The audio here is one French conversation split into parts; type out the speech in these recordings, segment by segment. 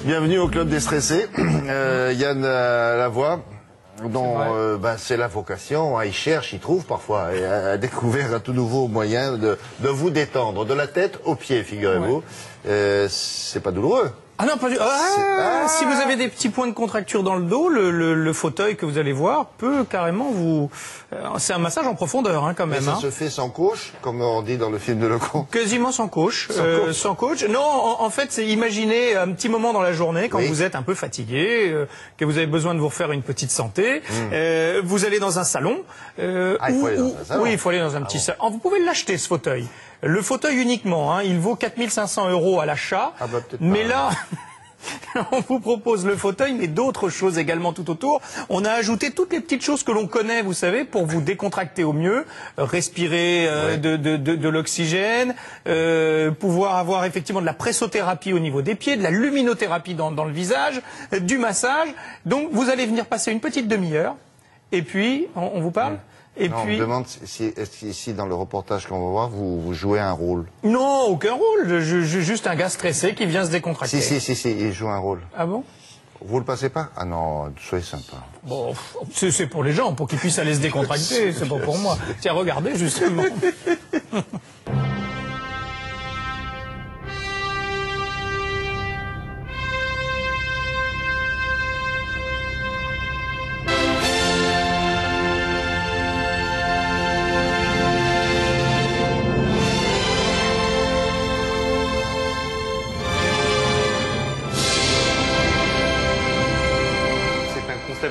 Bienvenue au Club des Stressés. Yann Lavoie, dont c'est la vocation, il cherche, il trouve parfois, et a découvert un tout nouveau moyen de vous détendre, de la tête aux pieds, figurez-vous. C'est pas douloureux. Ah non, pas du tout. Si vous avez des petits points de contracture dans le dos, le fauteuil que vous allez voir peut carrément vous... c'est un massage en profondeur, hein, quand même. Mais ça se fait sans coach, comme on dit dans le film de Lecomte. Quasiment sans coach. Sans coach. Non, en fait, c'est imaginer un petit moment dans la journée, quand vous êtes un peu fatigué, que vous avez besoin de vous refaire une petite santé. Vous allez dans un salon. Il faut aller dans un salon. Oui, il faut aller dans un petit salon. Vous pouvez l'acheter, ce fauteuil. Le fauteuil uniquement, hein, il vaut 4 500 € à l'achat. Mais là, on vous propose le fauteuil, mais d'autres choses également tout autour. On a ajouté toutes les petites choses que l'on connaît, vous savez, pour vous décontracter au mieux, respirer de l'oxygène, pouvoir avoir effectivement de la pressothérapie au niveau des pieds, de la luminothérapie dans le visage, du massage. Donc vous allez venir passer une petite demi-heure, et puis on vous parle. Et puis... On me demande si ici, dans le reportage qu'on va voir, vous jouez un rôle. Non, aucun rôle. Juste un gars stressé qui vient se décontracter. Si, il joue un rôle. Ah bon? Vous le passez pas? Ah non, soyez sympa. Bon, c'est pour les gens, pour qu'ils puissent aller se décontracter, c'est pas pour moi. Tiens, regardez, justement.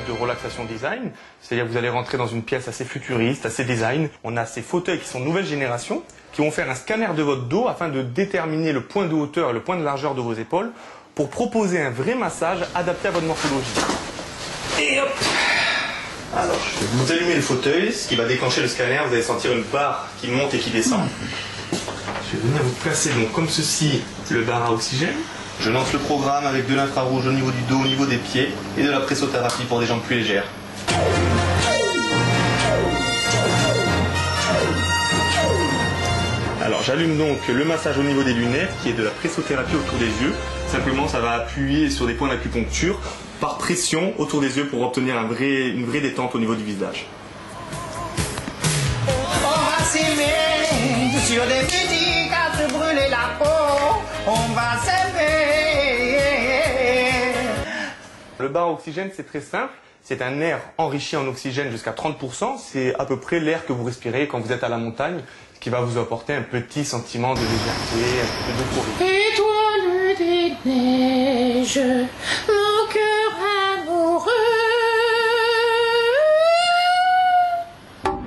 De relaxation design, c'est-à-dire que vous allez rentrer dans une pièce assez futuriste, assez design. On a ces fauteuils qui sont nouvelle génération, qui vont faire un scanner de votre dos afin de déterminer le point de hauteur et le point de largeur de vos épaules pour proposer un vrai massage adapté à votre morphologie. Et hop! Alors, je vais vous allumer le fauteuil, ce qui va déclencher le scanner. Vous allez sentir une barre qui monte et qui descend. Je vais venir vous placer donc comme ceci le bar à oxygène. Je lance le programme avec de l'infrarouge au niveau du dos, au niveau des pieds et de la pressothérapie pour des jambes plus légères. Alors j'allume donc le massage au niveau des lunettes qui est de la pressothérapie autour des yeux. Simplement ça va appuyer sur des points d'acupuncture par pression autour des yeux pour obtenir une vraie détente au niveau du visage. On va s'aimer sur des petits à se brûler la peau. On va s'aimer. Le bar à oxygène, c'est très simple. C'est un air enrichi en oxygène jusqu'à 30%. C'est à peu près l'air que vous respirez quand vous êtes à la montagne, ce qui va vous apporter un petit sentiment de légèreté, un peu d'euphorie. Étoile des neiges, mon cœur amoureux.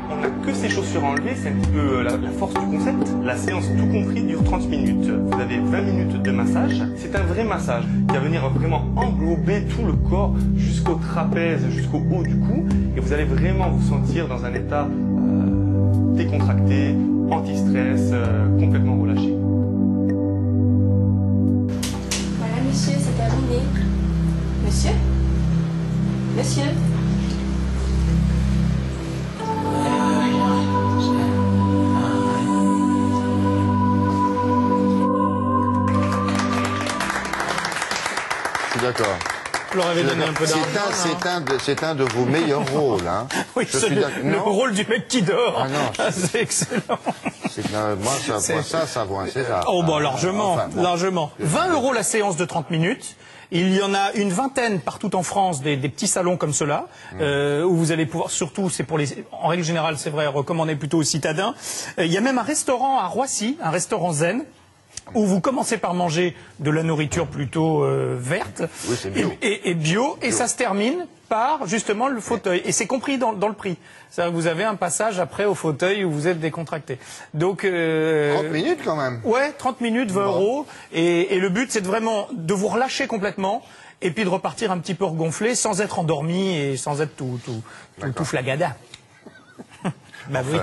On n'a que ces chaussures enlevées, c'est un petit peu la force du concept. La séance tout compris dure 30 minutes. Vous avez 20 minutes de massage. C'est un vrai massage qui va venir vraiment englober tout le corps jusqu'au trapèze, jusqu'au haut du cou. Et vous allez vraiment vous sentir dans un état décontracté, anti-stress, complètement relâché. Voilà, monsieur, c'est terminé. Monsieur? Monsieur? D'accord. Je leur avais donné un peu d'argent. C'est un de vos meilleurs rôles. Hein. Oui, le rôle du mec qui dort. Ah non, c'est excellent. Moi, ça vaut un César. Oh, bah, largement, largement. 20 € la séance de 30 minutes. Il y en a une vingtaine partout en France, des petits salons comme ceux-là, où vous allez pouvoir, surtout, c'est pour les, en règle générale, c'est vrai, recommander plutôt aux citadins. Il y a même un restaurant à Roissy, un restaurant zen, où vous commencez par manger de la nourriture plutôt verte et bio, et ça se termine par justement le fauteuil. Et c'est compris dans le prix. C'est-à-dire que vous avez un passage après au fauteuil où vous êtes décontracté. Donc 30 minutes quand même. Ouais, 30 minutes, 20 €. Et le but, c'est vraiment de vous relâcher complètement et puis de repartir un petit peu regonflé sans être endormi et sans être tout flagada. Bah oui.